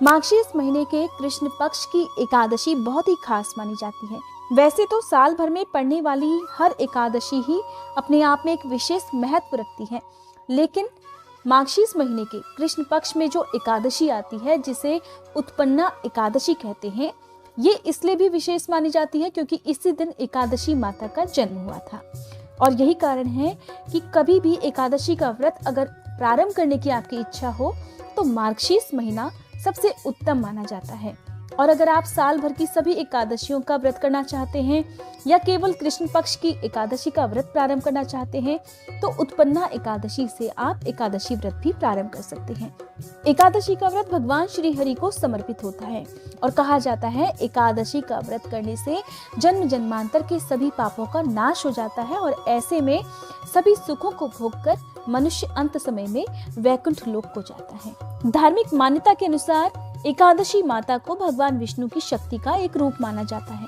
मार्गशीर्ष महीने के कृष्ण पक्ष की एकादशी बहुत ही खास मानी जाती है। वैसे तो साल भर में पड़ने वाली हर एकादशी ही अपने आप में एक विशेष महत्व रखती है, लेकिन मार्गशीर्ष महीने के कृष्ण पक्ष में जो एकादशी आती है, जिसे उत्पन्ना एकादशी कहते हैं, ये इसलिए भी विशेष मानी जाती है क्योंकि इसी दिन एकादशी माता का जन्म हुआ था। और यही कारण है कि कभी भी एकादशी का व्रत अगर प्रारंभ करने की आपकी इच्छा हो तो मार्गशीर्ष महीना सबसे उत्तम माना जाता है। और अगर आप साल भर की सभी एकादशियों का व्रत करना चाहते हैं या केवल कृष्ण पक्ष की एकादशी का व्रत प्रारंभ करना चाहते हैं तो उत्पन्ना एकादशी से आप एकादशी व्रत भी प्रारंभ कर सकते हैं। एकादशी का व्रत भगवान श्री हरि को समर्पित होता है और कहा जाता है एकादशी का व्रत करने से जन्म जन्मांतर के सभी पापों का नाश हो जाता है और ऐसे में सभी सुखों को भोगकर मनुष्य अंत समय में वैकुंठ लोक को जाता है। धार्मिक मान्यता के अनुसार एकादशी माता को भगवान विष्णु की शक्ति का एक रूप माना जाता है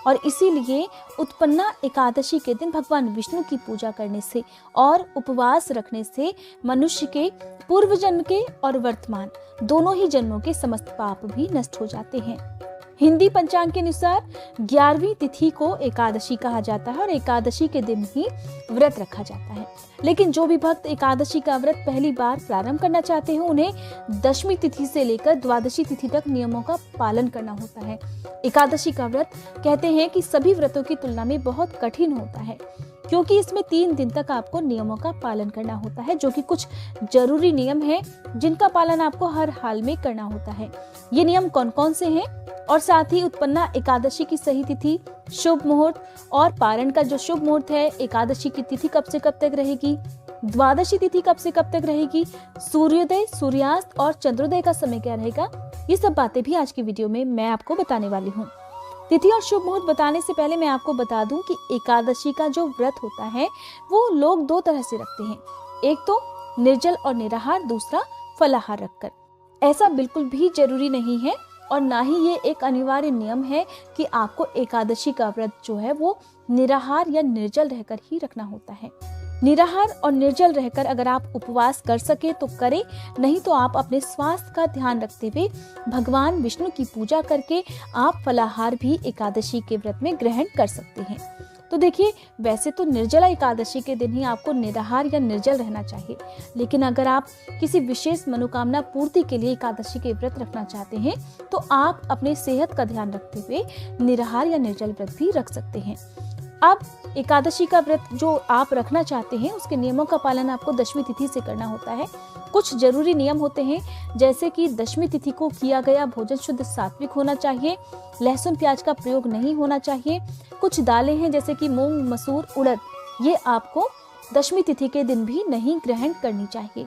और इसीलिए उत्पन्ना एकादशी के दिन भगवान विष्णु की पूजा करने से और उपवास रखने से मनुष्य के पूर्व जन्म के और वर्तमान दोनों ही जन्मों के समस्त पाप भी नष्ट हो जाते हैं। हिंदी पंचांग के अनुसार 11वीं तिथि को एकादशी कहा जाता है और एकादशी के दिन ही व्रत रखा जाता है। लेकिन जो भी भक्त एकादशी का व्रत पहली बार प्रारंभ करना चाहते हैं उन्हें 10वीं तिथि से लेकर द्वादशी तिथि तक नियमों का पालन करना होता है। एकादशी का व्रत कहते हैं कि सभी व्रतों की तुलना में बहुत कठिन होता है क्योंकि इसमें 3 दिन तक आपको नियमों का पालन करना होता है, जो कि कुछ जरूरी नियम हैं जिनका पालन आपको हर हाल में करना होता है। ये नियम कौन कौन से हैं और साथ ही उत्पन्ना एकादशी की सही तिथि, शुभ मुहूर्त और पारण का जो शुभ मुहूर्त है, एकादशी की तिथि कब से कब तक रहेगी, द्वादशी तिथि कब से कब तक रहेगी, सूर्योदय, सूर्यास्त और चंद्रोदय का समय क्या रहेगा, ये सब बातें भी आज की वीडियो में मैं आपको बताने वाली हूँ। तिथि और शुभ मुहूर्त बताने से पहले मैं आपको बता दूं कि एकादशी का जो व्रत होता है वो लोग 2 तरह से रखते हैं, एक तो निर्जल और निराहार, दूसरा फलाहार रखकर। ऐसा बिल्कुल भी जरूरी नहीं है और ना ही ये एक अनिवार्य नियम है कि आपको एकादशी का व्रत जो है वो निराहार या निर्जल रहकर ही रखना होता है। निराहार और निर्जल रहकर अगर आप उपवास कर सके तो करें, नहीं तो आप अपने स्वास्थ्य का ध्यान रखते हुए भगवान विष्णु की पूजा करके आप फलाहार भी एकादशी के व्रत में ग्रहण कर सकते हैं। तो देखिए, वैसे तो निर्जला एकादशी के दिन ही आपको निराहार या निर्जल रहना चाहिए, लेकिन अगर आप किसी विशेष मनोकामना पूर्ति के लिए एकादशी के व्रत रखना चाहते हैं तो आप अपने सेहत का ध्यान रखते हुए निराहार या निर्जल व्रत भी रख सकते हैं। अब एकादशी का व्रत जो आप रखना चाहते हैं उसके नियमों का पालन आपको 10वीं तिथि से करना होता है। कुछ जरूरी नियम होते हैं, जैसे कि 10वीं तिथि को किया गया भोजन शुद्ध सात्विक होना चाहिए, लहसुन प्याज का प्रयोग नहीं होना चाहिए। कुछ दालें हैं जैसे कि मूंग, मसूर, उड़द, ये आपको 10वीं तिथि के दिन भी नहीं ग्रहण करनी चाहिए।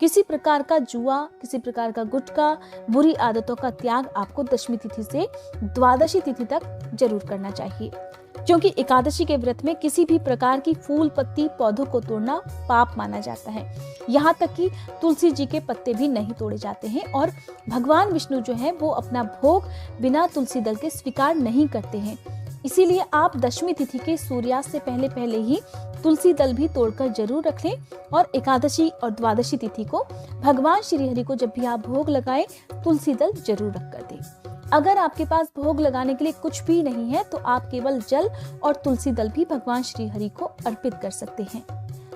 किसी प्रकार का जुआ, किसी प्रकार का गुटखा, बुरी आदतों का त्याग आपको 10वीं तिथि से द्वादशी तिथि तक जरूर करना चाहिए, क्योंकि एकादशी के व्रत में किसी भी प्रकार की फूल, पत्ती, पौधों को तोड़ना पाप माना जाता है। यहाँ तक कि तुलसी जी के पत्ते भी नहीं तोड़े जाते हैं और भगवान विष्णु जो है वो अपना भोग बिना तुलसी दल के स्वीकार नहीं करते हैं। इसीलिए आप 10वीं तिथि के सूर्यास्त से पहले पहले ही तुलसी दल भी तोड़कर जरूर रख लें और एकादशी और द्वादशी तिथि को भगवान श्री हरि को जब भी आप भोग लगाएं तुलसी दल जरूर रख कर दें। अगर आपके पास भोग लगाने के लिए कुछ भी नहीं है तो आप केवल जल और तुलसी दल भी भगवान श्री हरि को अर्पित कर सकते हैं।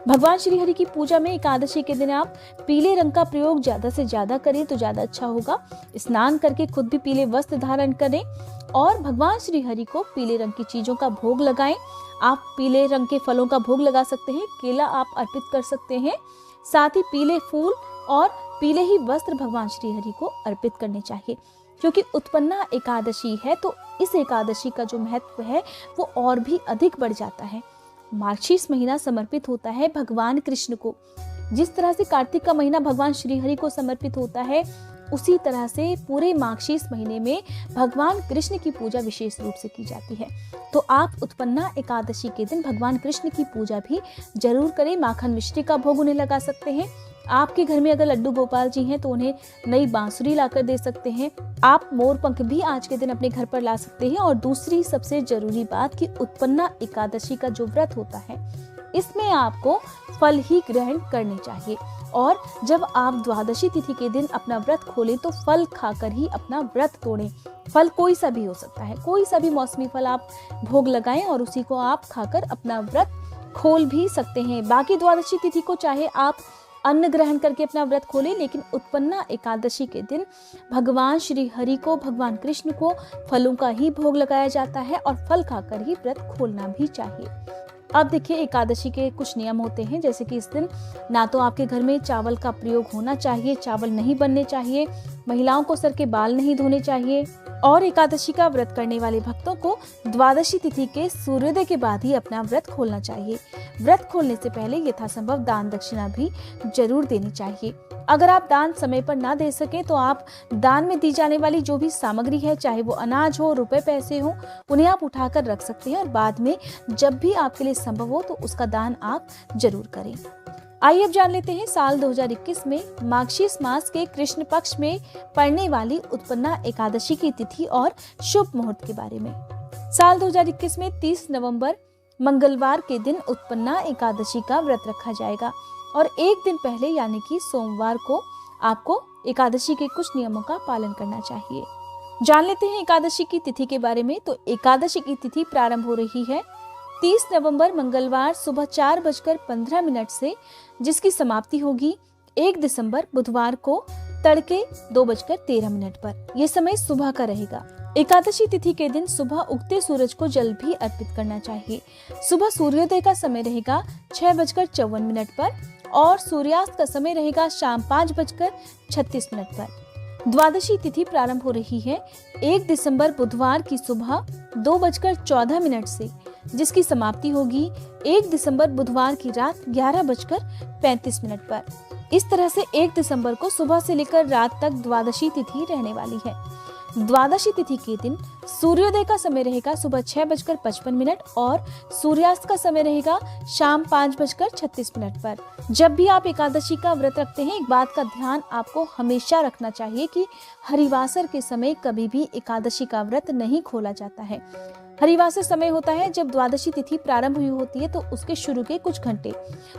भगवान श्री हरि की पूजा में एकादशी के दिन आप पीले रंग का प्रयोग ज्यादा से ज्यादा करें तो ज्यादा अच्छा होगा। स्नान करके खुद भी पीले वस्त्र धारण करें और भगवान श्री हरि को पीले रंग की चीजों का भोग लगाएं। आप पीले रंग के फलों का भोग लगा सकते हैं, केला आप अर्पित कर सकते हैं, साथ ही पीले फूल और पीले ही वस्त्र भगवान श्री हरि को अर्पित करने चाहिए। क्योंकि उत्पन्ना एकादशी है तो इस एकादशी का जो महत्व है वो और भी अधिक बढ़ जाता है। मार्गशीर्ष महीना समर्पित होता है भगवान कृष्ण को। जिस तरह से कार्तिक का महीना भगवान श्री हरि को समर्पित होता है, उसी तरह से पूरे मार्गशीर्ष महीने में भगवान कृष्ण की पूजा विशेष रूप से की जाती है। तो आप उत्पन्ना एकादशी के दिन भगवान कृष्ण की पूजा भी जरूर करें। माखन मिश्री का भोग उन्हें लगा सकते हैं। आपके घर में अगर लड्डू गोपाल जी हैं तो उन्हें नई बांसुरी लाकर दे सकते हैं। आप मोर पंख भी आज के दिन अपने घर पर ला सकते हैं। और दूसरी सबसे जरूरी बात कि उत्पन्ना एकादशी का जो व्रत होता है इसमें आपको फल ही ग्रहण करने चाहिए। और जब आप द्वादशी तिथि के दिन अपना व्रत खोलें तो फल खाकर ही अपना व्रत तोड़ें। फल कोई सा भी हो सकता है, कोई सा भी मौसमी फल आप भोग लगाएं और उसी को आप खाकर अपना व्रत खोल भी सकते हैं। बाकी द्वादशी तिथि को चाहे आप अन्न ग्रहण करके अपना व्रत खोलें, लेकिन उत्पन्ना एकादशी के दिन भगवान श्री हरि को, भगवान कृष्ण को फलों का ही भोग लगाया जाता है और फल खाकर ही व्रत खोलना भी चाहिए। अब देखिए, एकादशी के कुछ नियम होते हैं, जैसे कि इस दिन ना तो आपके घर में चावल का प्रयोग होना चाहिए, चावल नहीं बनने चाहिए, महिलाओं को सर के बाल नहीं धोने चाहिए और एकादशी का व्रत करने वाले भक्तों को द्वादशी तिथि के सूर्योदय के बाद ही अपना व्रत खोलना चाहिए। व्रत खोलने से पहले यथासंभव दान दक्षिणा भी जरूर देनी चाहिए। अगर आप दान समय पर ना दे सके तो आप दान में दी जाने वाली जो भी सामग्री है, चाहे वो अनाज हो, रुपए पैसे हो, उन्हें आप उठाकर रख सकते हैं और बाद में जब भी आपके लिए संभव हो तो उसका दान आप जरूर करें। आइए अब जान लेते हैं साल 2021 में माघशीस मास के कृष्ण पक्ष में पड़ने वाली उत्पन्ना एकादशी की तिथि और शुभ मुहूर्त के बारे में। साल 2021 में 30 नवंबर मंगलवार के दिन उत्पन्ना एकादशी का व्रत रखा जाएगा और एक दिन पहले यानी कि सोमवार को आपको एकादशी के कुछ नियमों का पालन करना चाहिए। जान लेते हैं एकादशी की तिथि के बारे में। तो एकादशी की तिथि प्रारंभ हो रही है 30 नवंबर मंगलवार सुबह 4:15 से, जिसकी समाप्ति होगी 1 दिसंबर बुधवार को तड़के 2:13 पर। यह समय सुबह का रहेगा। एकादशी तिथि के दिन सुबह उगते सूरज को जल भी अर्पित करना चाहिए। सुबह सूर्योदय का समय रहेगा 6:54 पर और सूर्यास्त का समय रहेगा शाम 5:36 पर। द्वादशी तिथि प्रारंभ हो रही है 1 दिसंबर बुधवार की सुबह 2:14 से, जिसकी समाप्ति होगी 1 दिसंबर बुधवार की रात 11:35 पर। इस तरह से 1 दिसंबर को सुबह से लेकर रात तक द्वादशी तिथि रहने वाली है। द्वादशी तिथि के दिन सूर्योदय का समय रहेगा सुबह 6:55 और सूर्यास्त का समय रहेगा शाम 5:36 पर। जब भी आप एकादशी का व्रत रखते हैं, एक बात का ध्यान आपको हमेशा रखना चाहिए कि हरिवासर के समय कभी भी एकादशी का व्रत नहीं खोला जाता है। हरिवासर समय होता है जब द्वादशी तिथि प्रारंभ हुई होती है तो उसके शुरू के कुछ घंटे,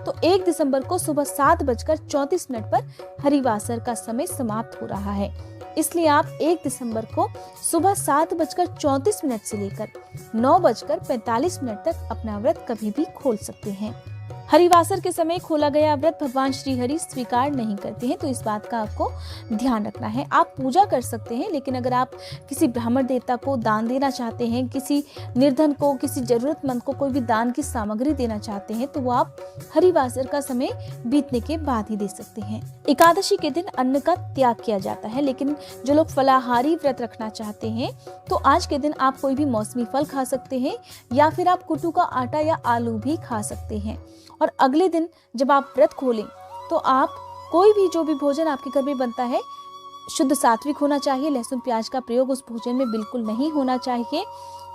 तो 1 दिसंबर को सुबह 7:34 पर हरिवासर का समय समाप्त हो रहा है। इसलिए आप 1 दिसंबर को सुबह 7:34 से लेकर 9:45 तक अपना व्रत कभी भी खोल सकते हैं। हरिवासर के समय खोला गया व्रत भगवान श्री हरि स्वीकार नहीं करते हैं, तो इस बात का आपको ध्यान रखना है। आप पूजा कर सकते हैं, लेकिन अगर आप किसी ब्राह्मण देवता को दान देना चाहते हैं, किसी निर्धन को, किसी जरूरतमंद को कोई भी दान की सामग्री देना चाहते हैं, तो वो आप हरिवासर का समय बीतने के बाद ही दे सकते हैं। एकादशी के दिन अन्न का त्याग किया जाता है, लेकिन जो लोग फलाहारी व्रत रखना चाहते हैं तो आज के दिन आप कोई भी मौसमी फल खा सकते हैं या फिर आप कुट्टू का आटा या आलू भी खा सकते हैं। और अगले दिन जब आप व्रत खोलें तो आप कोई भी जो भी भोजन आपके घर में बनता है शुद्ध सात्विक होना चाहिए। लहसुन प्याज का प्रयोग उस भोजन में बिल्कुल नहीं होना चाहिए।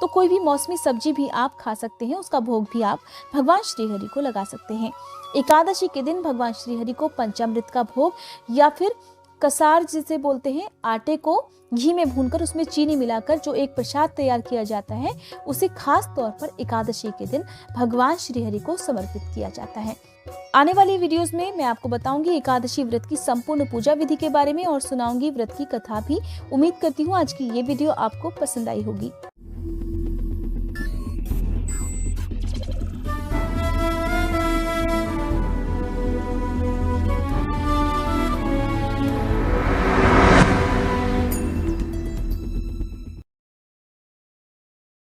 तो कोई भी मौसमी सब्जी भी आप खा सकते हैं, उसका भोग भी आप भगवान श्री हरि को लगा सकते हैं। एकादशी के दिन भगवान श्री हरि को पंचामृत का भोग या फिर कसार जिसे बोलते हैं, आटे को घी में भूनकर उसमें चीनी मिलाकर जो एक प्रसाद तैयार किया जाता है, उसे खास तौर पर एकादशी के दिन भगवान श्री हरि को समर्पित किया जाता है। आने वाली वीडियोस में मैं आपको बताऊंगी एकादशी व्रत की संपूर्ण पूजा विधि के बारे में और सुनाऊंगी व्रत की कथा भी। उम्मीद करती हूँ आज की ये वीडियो आपको पसंद आई होगी।